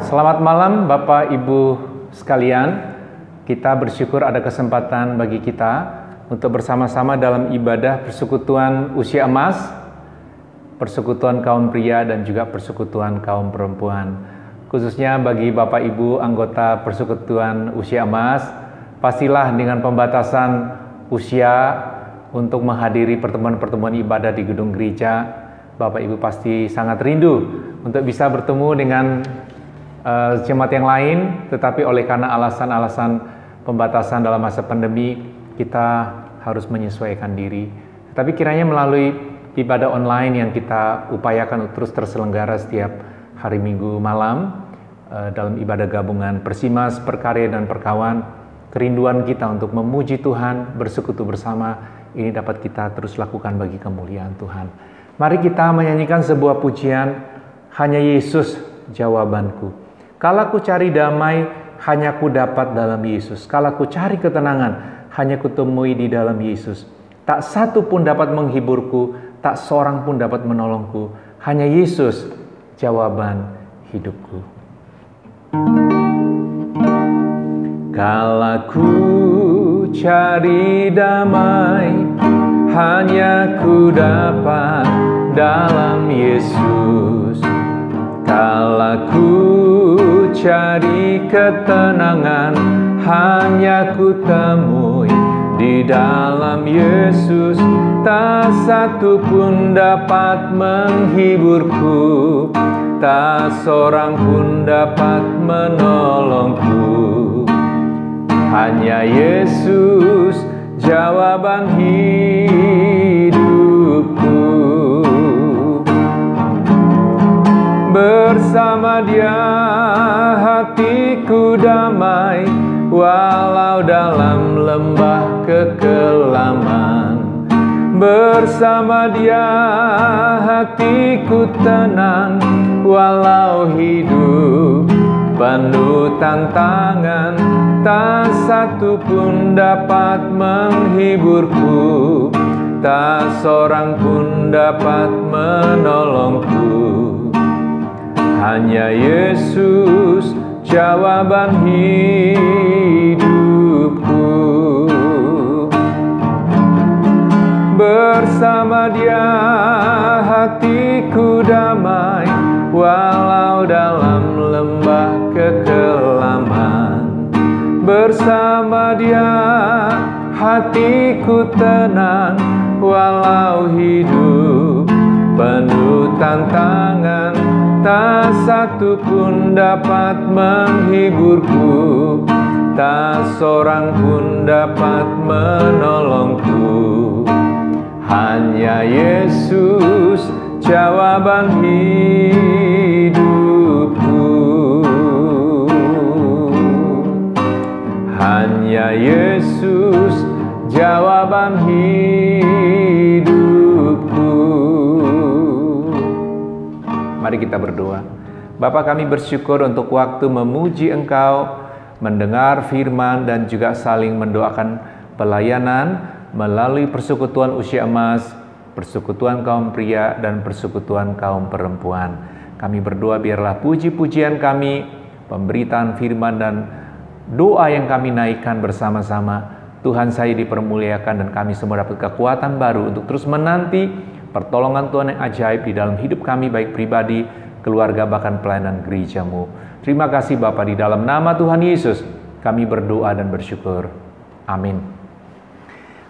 Selamat malam Bapak Ibu sekalian. Kita bersyukur ada kesempatan bagi kita untuk bersama-sama dalam ibadah persekutuan usia emas, persekutuan kaum pria dan juga persekutuan kaum perempuan. Khususnya bagi Bapak Ibu anggota persekutuan usia emas, pastilah dengan pembatasan usia untuk menghadiri pertemuan-pertemuan ibadah di gedung gereja, Bapak Ibu pasti sangat rindu untuk bisa bertemu dengan jemaat yang lain, tetapi oleh karena alasan-alasan pembatasan dalam masa pandemi, kita harus menyesuaikan diri. Tapi kiranya melalui ibadah online yang kita upayakan untuk terus terselenggara setiap hari Minggu malam, dalam ibadah gabungan Persimas, Perkarya dan Perkawan, kerinduan kita untuk memuji Tuhan, bersekutu bersama, ini dapat kita terus lakukan bagi kemuliaan Tuhan. Mari kita menyanyikan sebuah pujian, Hanya Yesus Jawabanku. Kalau ku cari damai, hanya ku dapat dalam Yesus. Kalau ku cari ketenangan, hanya ku temui di dalam Yesus. Tak satu pun dapat menghiburku, tak seorang pun dapat menolongku. Hanya Yesus jawaban hidupku. Kalau ku cari damai, hanya ku dapat dalam Yesus. Kalau ku cari ketenangan, hanya ku temui di dalam Yesus. Tak satu pun dapat menghiburku, tak seorang pun dapat menolongku. Hanya Yesus jawaban hidupku. Bersama Dia hatiku damai, walau dalam lembah kekelaman. Bersama Dia hatiku tenang, walau hidup penuh tantangan. Tak satu pun dapat menghiburku, tak seorang pun dapat menolongku. Hanya Yesus jawaban hidupku. Bersama Dia hatiku damai, walau dalam lembah kekelaman. Bersama Dia hatiku tenang, walau hidup penuh tantangan. Tak satu pun dapat menghiburku, tak seorang pun dapat menolongku. Hanya Yesus jawaban hidupku. Hanya Yesus jawaban hidupku. Mari kita berdoa. Bapa, kami bersyukur untuk waktu memuji Engkau, mendengar firman dan juga saling mendoakan pelayanan melalui persekutuan usia emas, persekutuan kaum pria dan persekutuan kaum perempuan. Kami berdoa biarlah puji-pujian kami, pemberitaan firman dan doa yang kami naikkan bersama-sama, Tuhan saya dipermuliakan dan kami semua dapat kekuatan baru untuk terus menanti pertolongan Tuhan yang ajaib di dalam hidup kami, baik pribadi, keluarga, bahkan pelayanan gereja-Mu. Terima kasih Bapa, di dalam nama Tuhan Yesus kami berdoa dan bersyukur. Amin.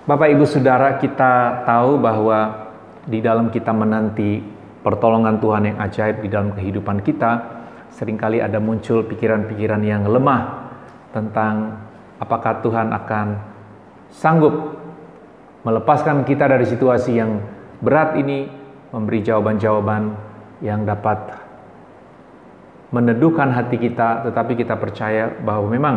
Bapak Ibu Saudara, kita tahu bahwa di dalam kita menanti pertolongan Tuhan yang ajaib di dalam kehidupan kita, seringkali ada muncul pikiran-pikiran yang lemah tentang apakah Tuhan akan sanggup melepaskan kita dari situasi yang berat ini, memberi jawaban-jawaban yang dapat meneduhkan hati kita, tetapi kita percaya bahwa memang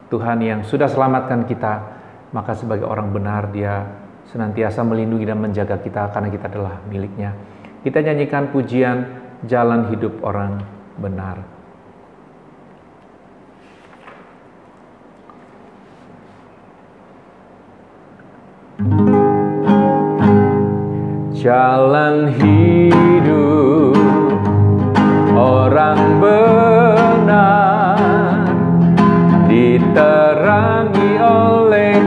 Tuhan yang sudah selamatkan kita, maka sebagai orang benar Dia senantiasa melindungi dan menjaga kita karena kita adalah milik-Nya. Kita nyanyikan pujian Jalan Hidup Orang Benar. Jalan hidup orang benar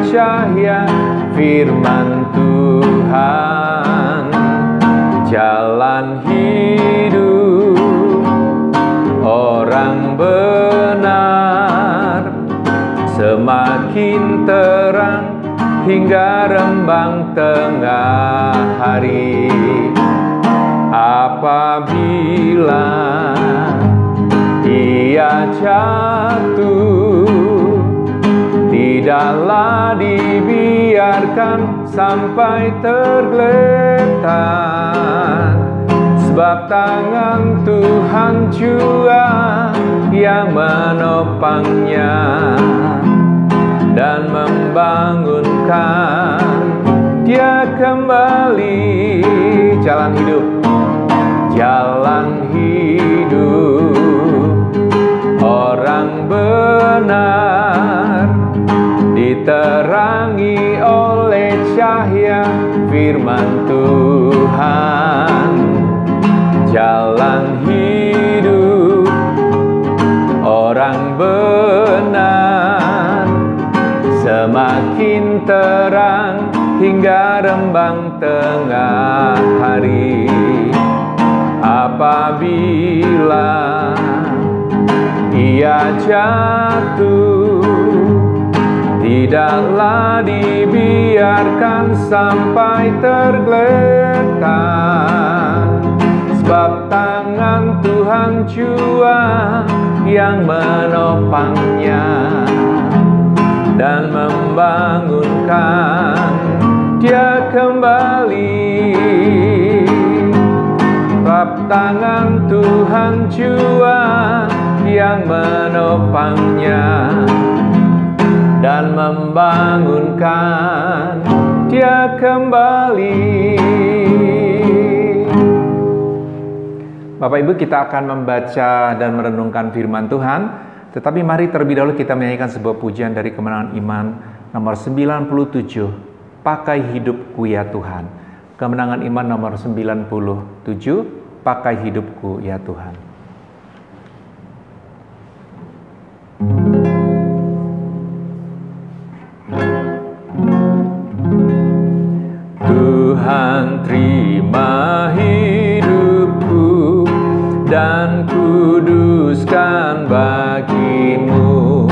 cahaya firman Tuhan. Jalan hidup orang benar semakin terang hingga rembang tengah hari. Apabila ia jatuh, tidaklah dibiarkan sampai tergeletak, sebab tangan Tuhan jua yang menopangnya dan membangunkan dia kembali. Jalan hidup, jalan hidup orang benar diterangi oleh cahaya firman Tuhan. Jalan hidup orang benar semakin terang hingga rembang tengah hari. Apabila ia jatuh, tidaklah dibiarkan sampai tergeletak, sebab tangan Tuhan jua yang menopangnya dan membangunkan dia kembali. Sebab tangan Tuhan jua yang menopangnya dan membangunkan dia kembali. Bapak Ibu, kita akan membaca dan merenungkan firman Tuhan. Tetapi mari terlebih dahulu kita menyanyikan sebuah pujian dari Kemenangan Iman nomor 97, Pakai Hidupku Ya Tuhan. Kemenangan Iman nomor 97, Pakai Hidupku Ya Tuhan. Tuhan terima hidupku dan kuduskan bagimu.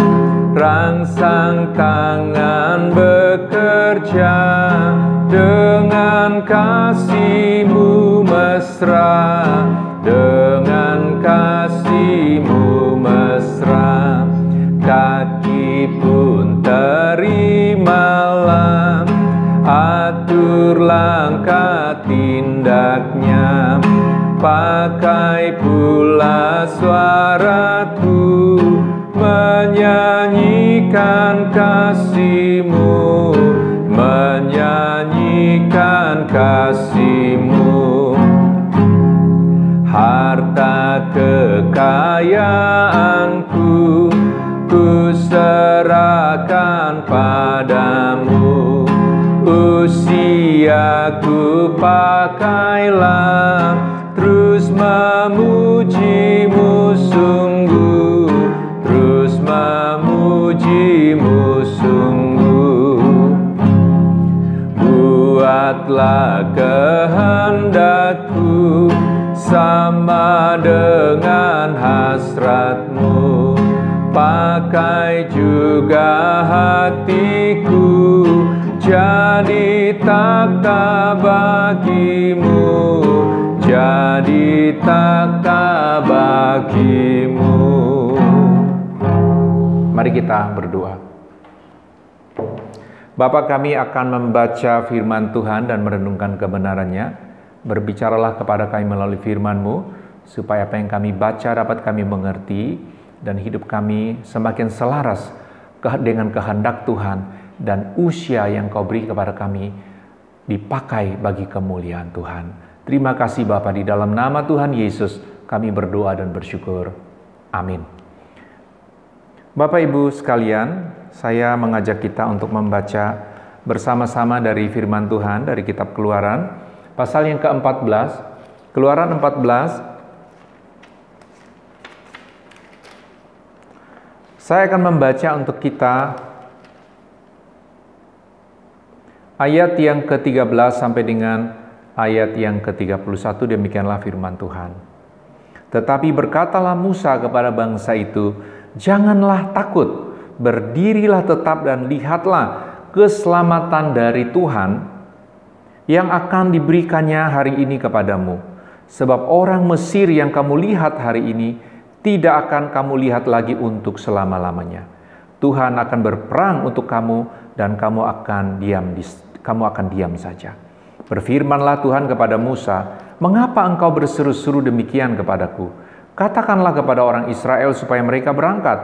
Rangsang tangan bekerja dengan kasih-Mu mesra, dengan kasih-Mu mesra. Kaki pun terimalah, atur langkah tindaknya. Pakai pula suaraku, menyanyikan kasih-Mu, menyanyikan kasih-Mu. Harta kekayaanku ku serahkan padamu. Usiaku pakailah terus memuji-Mu sungguh, terus memuji-Mu sungguh. Buatlah kehendakku sama dengan hasrat-Mu, pakai juga hatiku jadi takhta bagi-Mu, jadi takhta bagi-Mu. Mari kita berdoa. Bapa, kami akan membaca firman Tuhan dan merenungkan kebenarannya. Berbicaralah kepada kami melalui firman-Mu, supaya apa yang kami baca dapat kami mengerti, dan hidup kami semakin selaras dengan kehendak Tuhan, dan usia yang Kau beri kepada kami dipakai bagi kemuliaan Tuhan. Terima kasih Bapa, di dalam nama Tuhan Yesus kami berdoa dan bersyukur. Amin. Bapak Ibu sekalian, saya mengajak kita untuk membaca bersama-sama dari firman Tuhan dari kitab Keluaran, pasal yang ke-14, Keluaran 14. Saya akan membaca untuk kita ayat yang ke-13 sampai dengan ayat yang ke-31, demikianlah firman Tuhan. Tetapi berkatalah Musa kepada bangsa itu, "Janganlah takut, berdirilah tetap dan lihatlah keselamatan dari Tuhan yang akan diberikannya hari ini kepadamu. Sebab orang Mesir yang kamu lihat hari ini, tidak akan kamu lihat lagi untuk selama-lamanya. Tuhan akan berperang untuk kamu dan kamu akan diam saja." Berfirmanlah Tuhan kepada Musa, "Mengapa engkau berseru-seru demikian kepadaku? Katakanlah kepada orang Israel supaya mereka berangkat.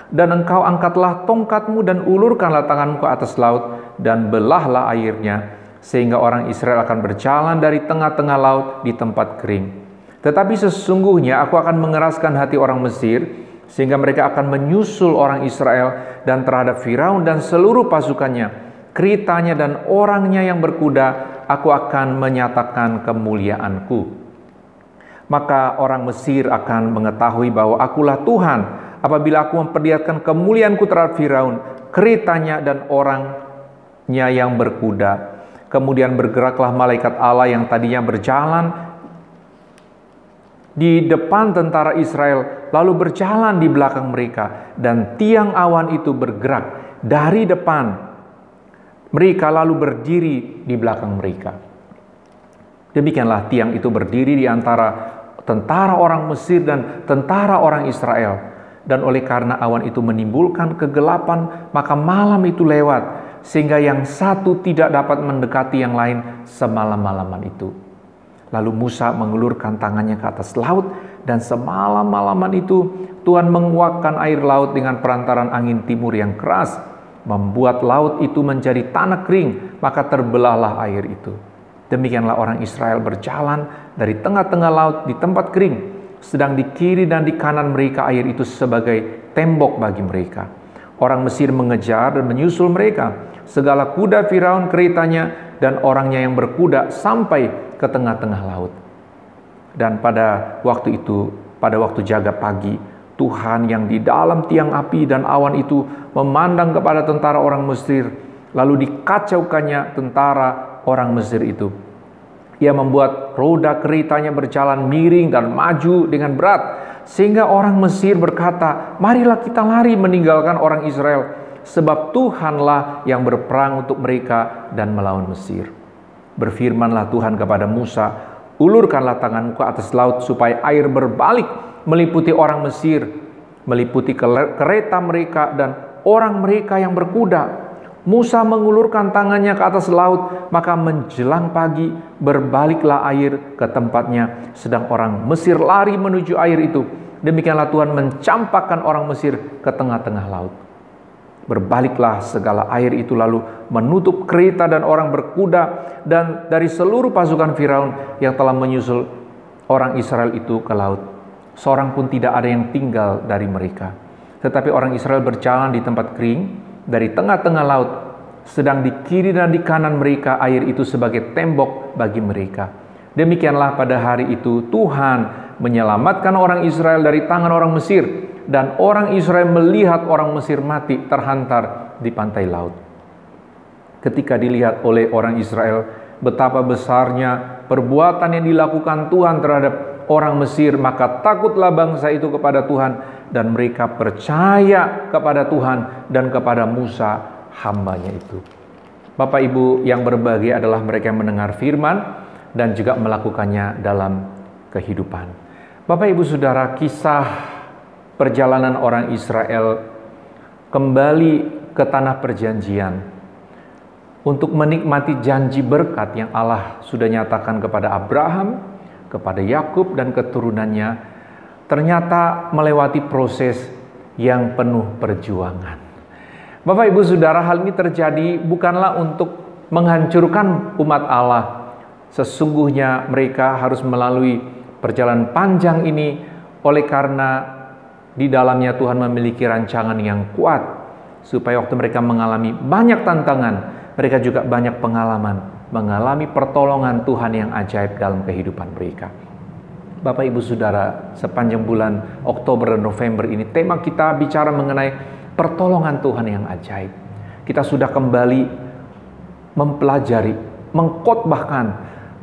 Dan engkau angkatlah tongkatmu dan ulurkanlah tanganmu ke atas laut dan belahlah airnya, sehingga orang Israel akan berjalan dari tengah-tengah laut di tempat kering. Tetapi sesungguhnya aku akan mengeraskan hati orang Mesir, sehingga mereka akan menyusul orang Israel dan terhadap Firaun dan seluruh pasukannya, keritanya dan orangnya yang berkuda, aku akan menyatakan kemuliaanku. Maka orang Mesir akan mengetahui bahwa akulah Tuhan, apabila aku memperlihatkan kemuliaanku terhadap Firaun, keritanya dan orangnya yang berkuda." Kemudian bergeraklah malaikat Allah yang tadinya berjalan di depan tentara Israel, lalu berjalan di belakang mereka, dan tiang awan itu bergerak dari depan mereka lalu berdiri di belakang mereka. Demikianlah tiang itu berdiri di antara tentara orang Mesir dan tentara orang Israel. Dan oleh karena awan itu menimbulkan kegelapan, maka malam itu lewat, sehingga yang satu tidak dapat mendekati yang lain semalam-malaman itu. Lalu Musa mengulurkan tangannya ke atas laut, dan semalam-malaman itu Tuhan menguakkan air laut dengan perantaran angin timur yang keras, membuat laut itu menjadi tanah kering, maka terbelahlah air itu. Demikianlah orang Israel berjalan dari tengah-tengah laut di tempat kering, sedang di kiri dan di kanan mereka air itu sebagai tembok bagi mereka. Orang Mesir mengejar dan menyusul mereka. Segala kuda Firaun, keritanya, dan orangnya yang berkuda sampai ke tengah-tengah laut. Dan pada waktu itu, pada waktu jaga pagi, Tuhan yang di dalam tiang api dan awan itu memandang kepada tentara orang Mesir, lalu dikacaukannya tentara orang Mesir itu. Ia membuat roda keritanya berjalan miring dan maju dengan berat, sehingga orang Mesir berkata, "Marilah kita lari meninggalkan orang Israel, sebab Tuhanlah yang berperang untuk mereka dan melawan Mesir." Berfirmanlah Tuhan kepada Musa, "Ulurkanlah tanganmu ke atas laut supaya air berbalik meliputi orang Mesir, meliputi kereta mereka dan orang mereka yang berkuda." Musa mengulurkan tangannya ke atas laut, maka menjelang pagi berbaliklah air ke tempatnya, sedang orang Mesir lari menuju air itu. Demikianlah Tuhan mencampakkan orang Mesir ke tengah-tengah laut. Berbaliklah segala air itu lalu menutup kereta dan orang berkuda dan dari seluruh pasukan Firaun yang telah menyusul orang Israel itu ke laut. Seorang pun tidak ada yang tinggal dari mereka. Tetapi orang Israel berjalan di tempat kering dari tengah-tengah laut, sedang di kiri dan di kanan mereka air itu sebagai tembok bagi mereka. Demikianlah pada hari itu Tuhan menyelamatkan orang Israel dari tangan orang Mesir, dan orang Israel melihat orang Mesir mati terhantar di pantai laut. Ketika dilihat oleh orang Israel betapa besarnya perbuatan yang dilakukan Tuhan terhadap orang Mesir, maka takutlah bangsa itu kepada Tuhan, dan mereka percaya kepada Tuhan dan kepada Musa hambanya itu. Bapak Ibu yang berbahagia adalah mereka yang mendengar firman dan juga melakukannya dalam kehidupan. Bapak Ibu Saudara, kisah perjalanan orang Israel kembali ke tanah perjanjian untuk menikmati janji berkat yang Allah sudah nyatakan kepada Abraham, kepada Yakub dan keturunannya, ternyata melewati proses yang penuh perjuangan. Bapak Ibu Saudara, hal ini terjadi bukanlah untuk menghancurkan umat Allah. Sesungguhnya mereka harus melalui perjalanan panjang ini oleh karena di dalamnya Tuhan memiliki rancangan yang kuat, supaya waktu mereka mengalami banyak tantangan, mereka juga banyak pengalaman, mengalami pertolongan Tuhan yang ajaib dalam kehidupan mereka. Bapak Ibu Saudara, sepanjang bulan Oktober dan November ini tema kita bicara mengenai pertolongan Tuhan yang ajaib. Kita sudah kembali mempelajari, mengkhotbahkan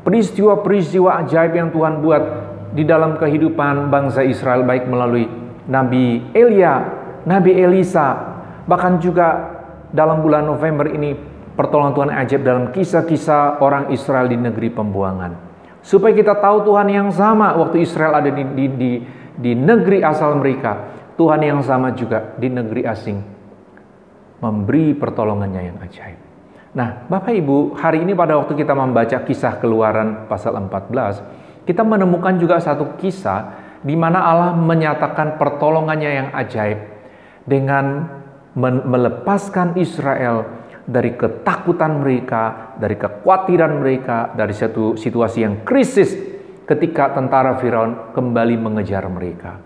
peristiwa-peristiwa ajaib yang Tuhan buat di dalam kehidupan bangsa Israel, baik melalui Nabi Elia, Nabi Elisa, bahkan juga dalam bulan November ini pertolongan Tuhan ajaib dalam kisah-kisah orang Israel di negeri pembuangan. Supaya kita tahu Tuhan yang sama waktu Israel ada di negeri asal mereka, Tuhan yang sama juga di negeri asing memberi pertolongannya yang ajaib. Nah, Bapak Ibu, hari ini pada waktu kita membaca kisah Keluaran pasal 14, kita menemukan juga satu kisah di mana Allah menyatakan pertolongannya yang ajaib dengan melepaskan Israel dari ketakutan mereka, dari kekhawatiran mereka, dari satu situasi yang krisis ketika tentara Firaun kembali mengejar mereka.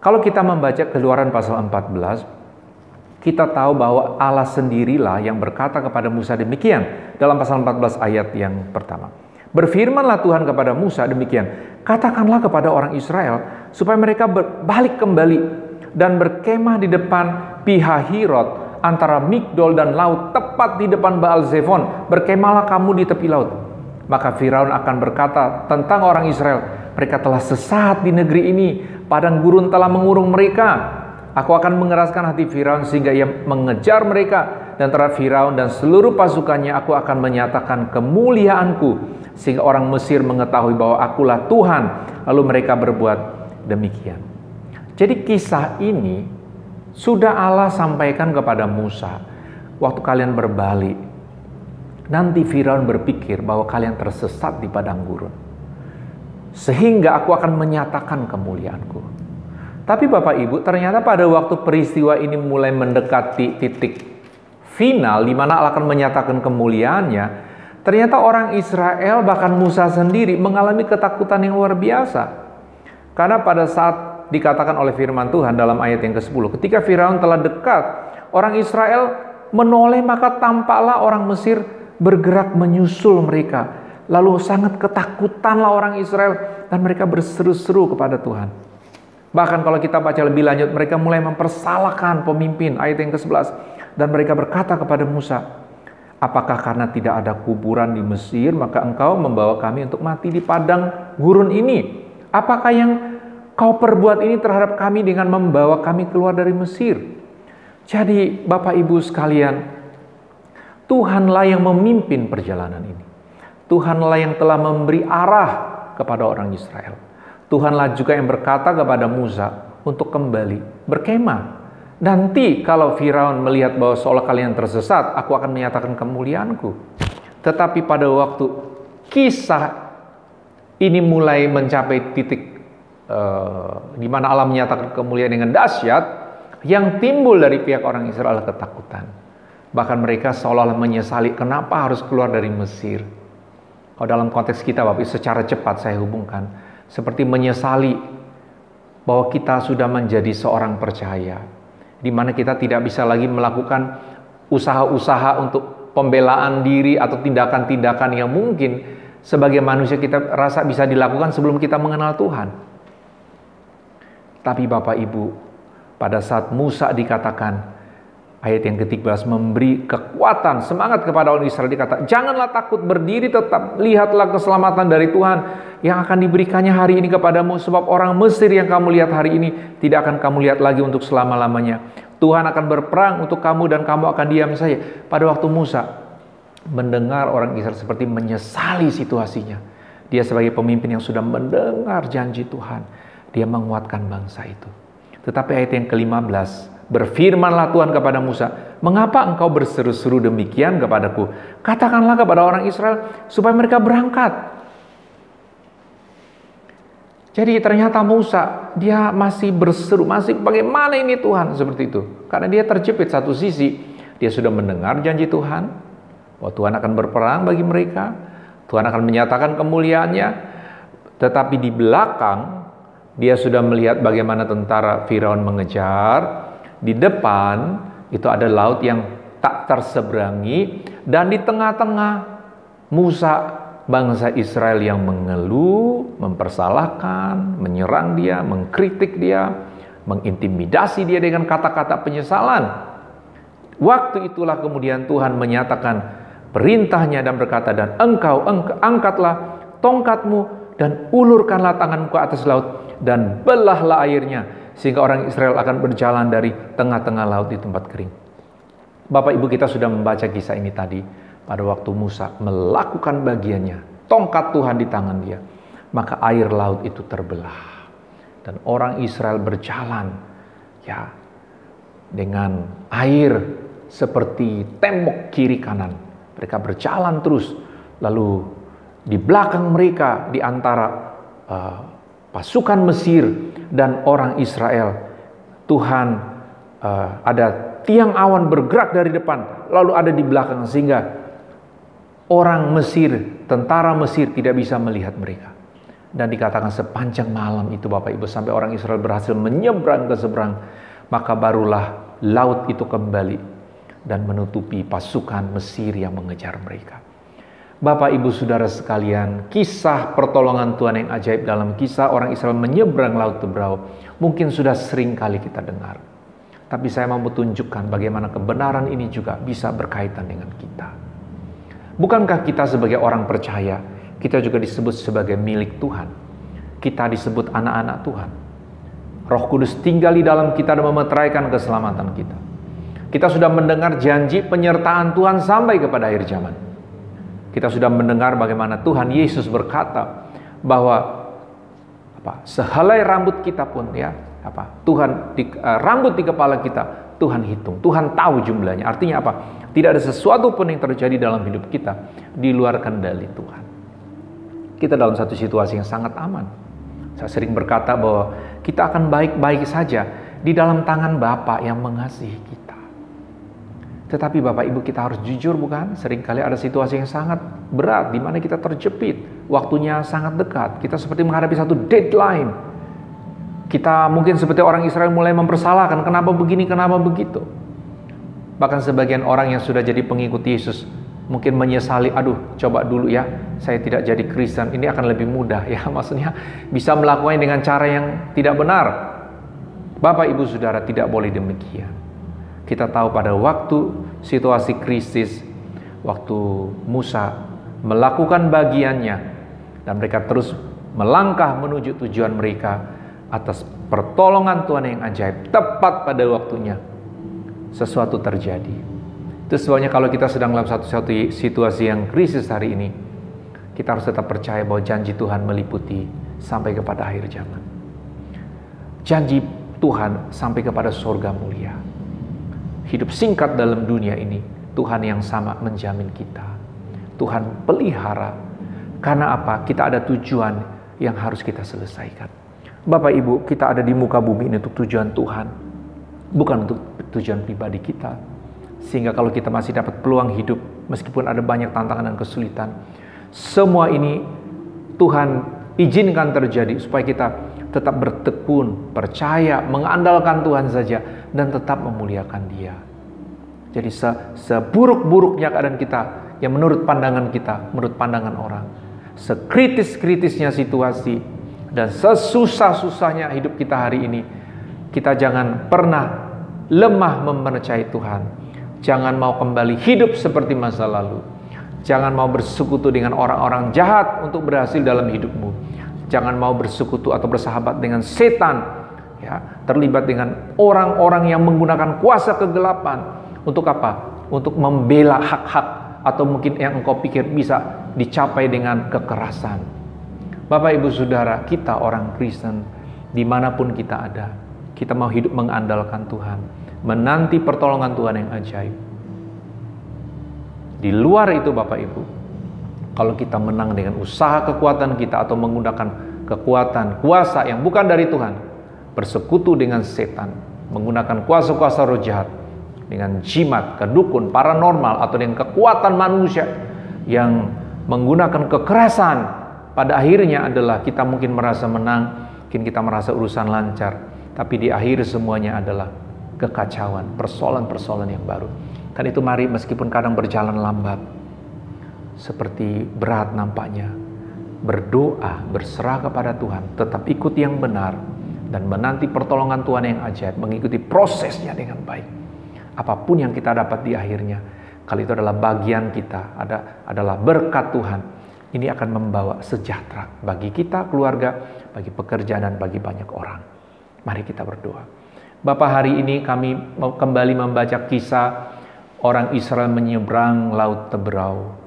Kalau kita membaca Keluaran pasal 14, kita tahu bahwa Allah sendirilah yang berkata kepada Musa demikian dalam pasal 14 ayat yang pertama. Berfirmanlah Tuhan kepada Musa demikian, katakanlah kepada orang Israel supaya mereka balik kembali dan berkemah di depan Pihahirot antara Migdol dan laut, tepat di depan Baal Zephon. Berkemahlah kamu di tepi laut. Maka Firaun akan berkata tentang orang Israel, mereka telah sesat di negeri ini, padang gurun telah mengurung mereka. Aku akan mengeraskan hati Firaun sehingga ia mengejar mereka, dan terhadap Firaun dan seluruh pasukannya aku akan menyatakan kemuliaanku, sehingga orang Mesir mengetahui bahwa akulah Tuhan. Lalu mereka berbuat demikian. Jadi kisah ini sudah Allah sampaikan kepada Musa, waktu kalian berbalik, nanti Firaun berpikir bahwa kalian tersesat di padang gurun, sehingga aku akan menyatakan kemuliaanku. Tapi Bapak Ibu, ternyata pada waktu peristiwa ini mulai mendekati titik final, di mana Allah akan menyatakan kemuliaannya, ternyata orang Israel, bahkan Musa sendiri, mengalami ketakutan yang luar biasa. Karena pada saat dikatakan oleh firman Tuhan dalam ayat yang ke-10, ketika Firaun telah dekat, orang Israel menoleh, maka tampaklah orang Mesir bergerak menyusul mereka. Lalu sangat ketakutanlah orang Israel dan mereka berseru-seru kepada Tuhan. Bahkan kalau kita baca lebih lanjut, mereka mulai mempersalahkan pemimpin, ayat yang ke-11, dan mereka berkata kepada Musa, apakah karena tidak ada kuburan di Mesir maka engkau membawa kami untuk mati di padang gurun ini? Apakah yang kau perbuat ini terhadap kami dengan membawa kami keluar dari Mesir? Jadi Bapak Ibu sekalian, Tuhanlah yang memimpin perjalanan ini. Tuhanlah yang telah memberi arah kepada orang Israel. Tuhanlah juga yang berkata kepada Musa untuk kembali berkemah. Nanti kalau Firaun melihat bahwa seolah kalian tersesat, aku akan menyatakan kemuliaanku. Tetapi pada waktu kisah ini mulai mencapai titik di mana Allah menyatakan kemuliaan dengan dahsyat, yang timbul dari pihak orang Israel adalah ketakutan. Bahkan mereka seolah-olah menyesali kenapa harus keluar dari Mesir. Kalau dalam konteks kita Bapak, secara cepat saya hubungkan seperti menyesali bahwa kita sudah menjadi seorang percaya, di mana kita tidak bisa lagi melakukan usaha-usaha untuk pembelaan diri atau tindakan-tindakan yang mungkin sebagai manusia kita rasa bisa dilakukan sebelum kita mengenal Tuhan. Tapi Bapak Ibu, pada saat Musa dikatakan, ayat yang ke-13 memberi kekuatan, semangat kepada orang Israel, dikata, janganlah takut, berdiri tetap, lihatlah keselamatan dari Tuhan yang akan diberikannya hari ini kepadamu, sebab orang Mesir yang kamu lihat hari ini tidak akan kamu lihat lagi untuk selama-lamanya. Tuhan akan berperang untuk kamu dan kamu akan diam saja. Pada waktu Musa mendengar orang Israel seperti menyesali situasinya, dia sebagai pemimpin yang sudah mendengar janji Tuhan, dia menguatkan bangsa itu. Tetapi ayat yang ke-15, berfirmanlah Tuhan kepada Musa, mengapa engkau berseru-seru demikian kepadaku? Katakanlah kepada orang Israel supaya mereka berangkat. Jadi ternyata Musa, dia masih berseru, masih bagaimana ini Tuhan, seperti itu. Karena dia terjepit satu sisi, dia sudah mendengar janji Tuhan, bahwa Tuhan akan berperang bagi mereka, Tuhan akan menyatakan kemuliaannya, tetapi di belakang, dia sudah melihat bagaimana tentara Firaun mengejar. Di depan itu ada laut yang tak terseberangi, dan di tengah-tengah Musa, bangsa Israel yang mengeluh, mempersalahkan, menyerang dia, mengkritik dia, mengintimidasi dia dengan kata-kata penyesalan. Waktu itulah kemudian Tuhan menyatakan perintahnya dan berkata, dan engkau angkatlah tongkatmu dan ulurkanlah tanganmu ke atas laut dan belahlah airnya, sehingga orang Israel akan berjalan dari tengah-tengah laut di tempat kering. Bapak Ibu, kita sudah membaca kisah ini tadi pada waktu Musa melakukan bagiannya, tongkat Tuhan di tangan dia, maka air laut itu terbelah dan orang Israel berjalan ya dengan air seperti tembok kiri kanan. Mereka berjalan terus, lalu di belakang mereka di antara pasukan Mesir dan orang Israel, Tuhan ada tiang awan bergerak dari depan, lalu ada di belakang, sehingga orang Mesir, tentara Mesir tidak bisa melihat mereka. Dan dikatakan sepanjang malam itu Bapak Ibu, sampai orang Israel berhasil menyeberang ke seberang, maka barulah laut itu kembali dan menutupi pasukan Mesir yang mengejar mereka. Bapak Ibu Saudara sekalian, kisah pertolongan Tuhan yang ajaib dalam kisah orang Israel menyeberang laut Tebrau mungkin sudah sering kali kita dengar. Tapi saya mau tunjukkan bagaimana kebenaran ini juga bisa berkaitan dengan kita. Bukankah kita sebagai orang percaya, kita juga disebut sebagai milik Tuhan. Kita disebut anak-anak Tuhan. Roh Kudus tinggal di dalam kita dan memeteraikan keselamatan kita. Kita sudah mendengar janji penyertaan Tuhan sampai kepada akhir zaman. Kita sudah mendengar bagaimana Tuhan Yesus berkata bahwa sehelai rambut kita pun rambut di kepala kita Tuhan hitung, Tuhan tahu jumlahnya. Artinya apa? Tidak ada sesuatu pun yang terjadi dalam hidup kita di luar kendali Tuhan. Kita dalam satu situasi yang sangat aman. Saya sering berkata bahwa kita akan baik-baik saja di dalam tangan Bapa yang mengasihi kita. Tetapi Bapak Ibu, kita harus jujur, bukan? Seringkali ada situasi yang sangat berat di mana kita terjepit, waktunya sangat dekat. Kita seperti menghadapi satu deadline. Kita mungkin seperti orang Israel mulai mempersalahkan, kenapa begini, kenapa begitu. Bahkan sebagian orang yang sudah jadi pengikut Yesus mungkin menyesali, aduh coba dulu ya, saya tidak jadi Kristen, ini akan lebih mudah ya. Maksudnya bisa melakukannya dengan cara yang tidak benar. Bapak Ibu Saudara, tidak boleh demikian. Kita tahu pada waktu situasi krisis, waktu Musa melakukan bagiannya dan mereka terus melangkah menuju tujuan mereka atas pertolongan Tuhan yang ajaib, tepat pada waktunya sesuatu terjadi. Itu sebabnya kalau kita sedang dalam satu situasi yang krisis hari ini, kita harus tetap percaya bahwa janji Tuhan meliputi sampai kepada akhir zaman. Janji Tuhan sampai kepada surga mulia. Hidup singkat dalam dunia ini, Tuhan yang sama menjamin kita. Tuhan pelihara. Karena apa? Kita ada tujuan yang harus kita selesaikan. Bapak Ibu, kita ada di muka bumi ini untuk tujuan Tuhan. Bukan untuk tujuan pribadi kita. Sehingga kalau kita masih dapat peluang hidup, meskipun ada banyak tantangan dan kesulitan, semua ini Tuhan izinkan terjadi supaya kita tetap bertekun, percaya, mengandalkan Tuhan saja, dan tetap memuliakan Dia. Jadi seburuk-buruknya keadaan kita, yang menurut pandangan kita, menurut pandangan orang, sekritis-kritisnya situasi, dan sesusah-susahnya hidup kita hari ini, kita jangan pernah lemah mempercayai Tuhan. Jangan mau kembali hidup seperti masa lalu. Jangan mau bersekutu dengan orang-orang jahat untuk berhasil dalam hidupmu. Jangan mau bersekutu atau bersahabat dengan setan, ya, terlibat dengan orang-orang yang menggunakan kuasa kegelapan. Untuk apa? Untuk membela hak-hak atau mungkin yang engkau pikir bisa dicapai dengan kekerasan. Bapak Ibu Saudara, kita orang Kristen, dimanapun kita ada, kita mau hidup mengandalkan Tuhan, menanti pertolongan Tuhan yang ajaib. Di luar itu Bapak Ibu, kalau kita menang dengan usaha kekuatan kita atau menggunakan kekuatan, kuasa yang bukan dari Tuhan, bersekutu dengan setan, menggunakan kuasa-kuasa roh jahat, dengan jimat, kedukun, paranormal, atau dengan kekuatan manusia yang menggunakan kekerasan, pada akhirnya adalah kita mungkin merasa menang, mungkin kita merasa urusan lancar, tapi di akhir semuanya adalah kekacauan, persoalan-persoalan yang baru. Dan itu mari meskipun kadang berjalan lambat, seperti berat nampaknya, berdoa, berserah kepada Tuhan, tetap ikut yang benar, dan menanti pertolongan Tuhan yang ajaib, mengikuti prosesnya dengan baik. Apapun yang kita dapat di akhirnya, Kalau itu adalah bagian kita, adalah berkat Tuhan, ini akan membawa sejahtera bagi kita, keluarga, bagi pekerjaan, dan bagi banyak orang. Mari kita berdoa. Bapa, hari ini kami kembali membaca kisah orang Israel menyeberang Laut Teberau.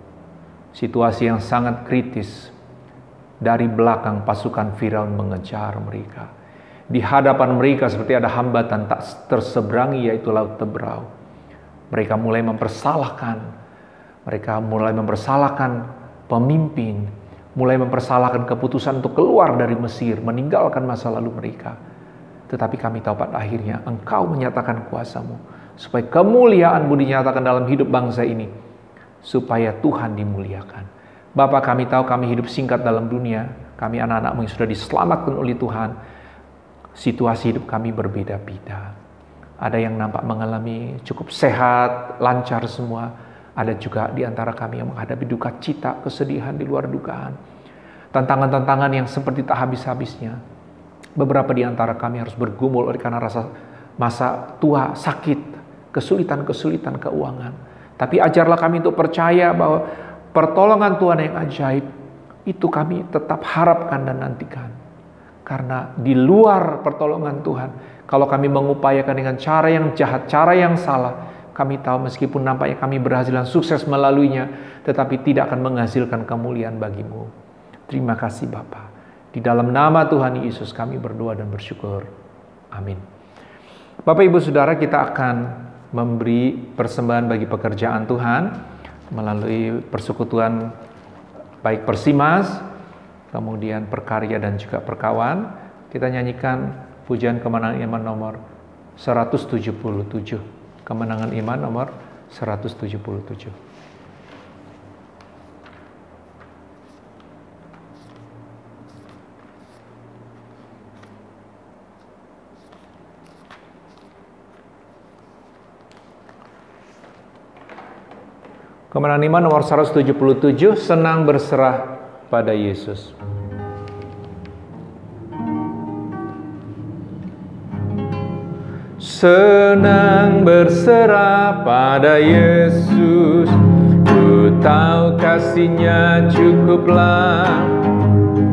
Situasi yang sangat kritis. Dari belakang pasukan Firaun mengejar mereka. Di hadapan mereka seperti ada hambatan tak terseberangi, yaitu Laut Teberau. Mereka mulai mempersalahkan. Mereka mulai mempersalahkan pemimpin. Mulai mempersalahkan keputusan untuk keluar dari Mesir, meninggalkan masa lalu mereka. Tetapi kami tahu pada akhirnya Engkau menyatakan kuasa-Mu, supaya kemuliaan-Mu dinyatakan dalam hidup bangsa ini, supaya Tuhan dimuliakan. Bapa, kami tahu kami hidup singkat dalam dunia. Kami anak-anak-Mu yang sudah diselamatkan oleh Tuhan. Situasi hidup kami berbeda-beda. Ada yang nampak mengalami cukup sehat, lancar semua. Ada juga di antara kami yang menghadapi duka cita, kesedihan di luar dugaan. Tantangan-tantangan yang seperti tak habis-habisnya. Beberapa di antara kami harus bergumul oleh karena rasa masa tua, sakit, kesulitan-kesulitan keuangan. Tapi ajarlah kami untuk percaya bahwa pertolongan Tuhan yang ajaib itu kami tetap harapkan dan nantikan. Karena di luar pertolongan Tuhan, kalau kami mengupayakan dengan cara yang jahat, cara yang salah, kami tahu meskipun nampaknya kami berhasil dan sukses melaluinya, tetapi tidak akan menghasilkan kemuliaan bagi-Mu. Terima kasih Bapa. Di dalam nama Tuhan Yesus kami berdoa dan bersyukur. Amin. Bapak, Ibu, Saudara, kita akan memberi persembahan bagi pekerjaan Tuhan melalui persekutuan baik Persimas, kemudian Perkarya dan juga Perkawan. Kita nyanyikan pujian Kemenangan Iman nomor 177. Kemenangan Iman nomor 177. Kemenangan Iman nomor 177, senang berserah pada Yesus. Senang berserah pada Yesus, ku tahu kasih-Nya cukuplah.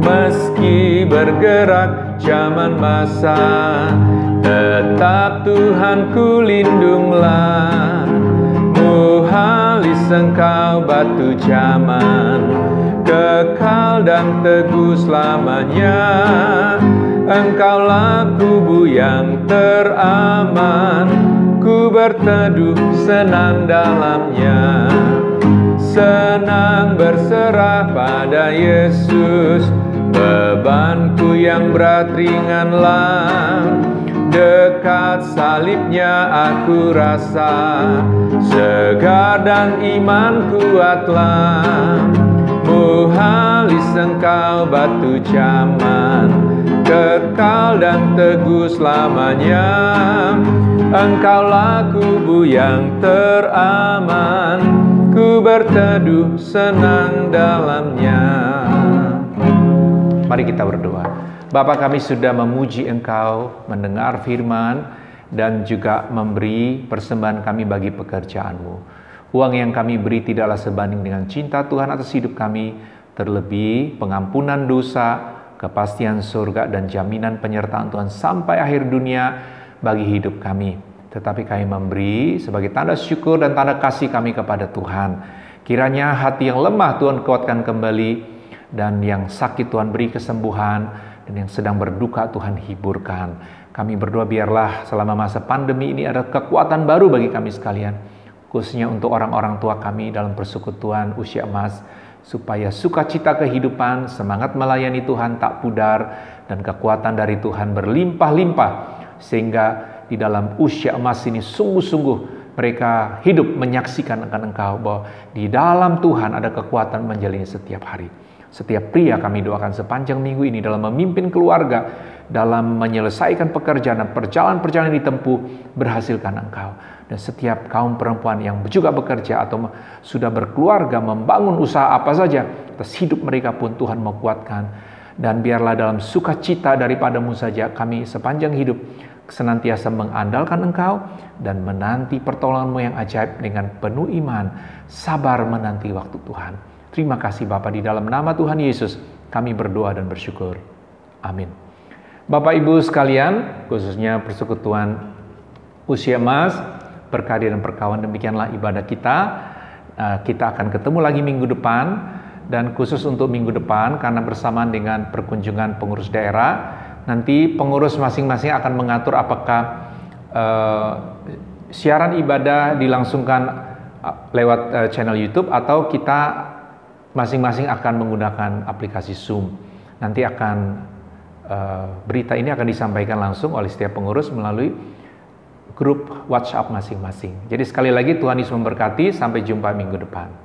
Meski bergerak zaman masa, tetap Tuhanku lindunglah. Muhalis Engkau batu zaman, kekal dan teguh selamanya. Engkaulah kubu yang teraman, ku berteduh senang dalamnya. Senang berserah pada Yesus, bebanku yang berat ringanlah. Dekat salibnya aku rasa, segar dan iman kuatlah. Muhalis Engkau batu zaman, kekal dan teguh selamanya. Engkaulah kubu yang teraman, ku berteduh senang dalamnya. Mari kita berdoa. Bapa, kami sudah memuji Engkau, mendengar firman, dan juga memberi persembahan kami bagi pekerjaan-Mu. Uang yang kami beri tidaklah sebanding dengan cinta Tuhan atas hidup kami, terlebih pengampunan dosa, kepastian surga, dan jaminan penyertaan Tuhan sampai akhir dunia bagi hidup kami. Tetapi kami memberi sebagai tanda syukur dan tanda kasih kami kepada Tuhan. Kiranya hati yang lemah Tuhan kuatkan kembali, dan yang sakit Tuhan beri kesembuhan, dan yang sedang berduka Tuhan hiburkan. Kami berdoa biarlah selama masa pandemi ini ada kekuatan baru bagi kami sekalian, khususnya untuk orang-orang tua kami dalam persekutuan usia emas, supaya sukacita kehidupan, semangat melayani Tuhan tak pudar, dan kekuatan dari Tuhan berlimpah-limpah, sehingga di dalam usia emas ini sungguh-sungguh mereka hidup menyaksikan akan Engkau, bahwa di dalam Tuhan ada kekuatan menjalani setiap hari. Setiap pria kami doakan sepanjang minggu ini dalam memimpin keluarga, dalam menyelesaikan pekerjaan dan perjalanan-perjalanan ditempuh, berhasilkan Engkau. Dan setiap kaum perempuan yang juga bekerja atau sudah berkeluarga, membangun usaha apa saja, atas hidup mereka pun Tuhan mau kuatkan. Dan biarlah dalam sukacita daripada-Mu saja kami sepanjang hidup, senantiasa mengandalkan Engkau dan menanti pertolongan-Mu yang ajaib dengan penuh iman, sabar menanti waktu Tuhan. Terima kasih Bapa, di dalam nama Tuhan Yesus kami berdoa dan bersyukur. Amin. Bapak Ibu sekalian, khususnya persekutuan Usia Emas, Berkah dan Perkawan, demikianlah ibadah kita. Kita akan ketemu lagi minggu depan, dan khusus untuk minggu depan karena bersamaan dengan perkunjungan pengurus daerah, nanti pengurus masing-masing akan mengatur apakah siaran ibadah dilangsungkan lewat channel YouTube atau kita masing-masing akan menggunakan aplikasi Zoom. Nanti berita ini akan disampaikan langsung oleh setiap pengurus melalui grup WhatsApp masing-masing. Jadi sekali lagi Tuhan Yesus memberkati, sampai jumpa minggu depan.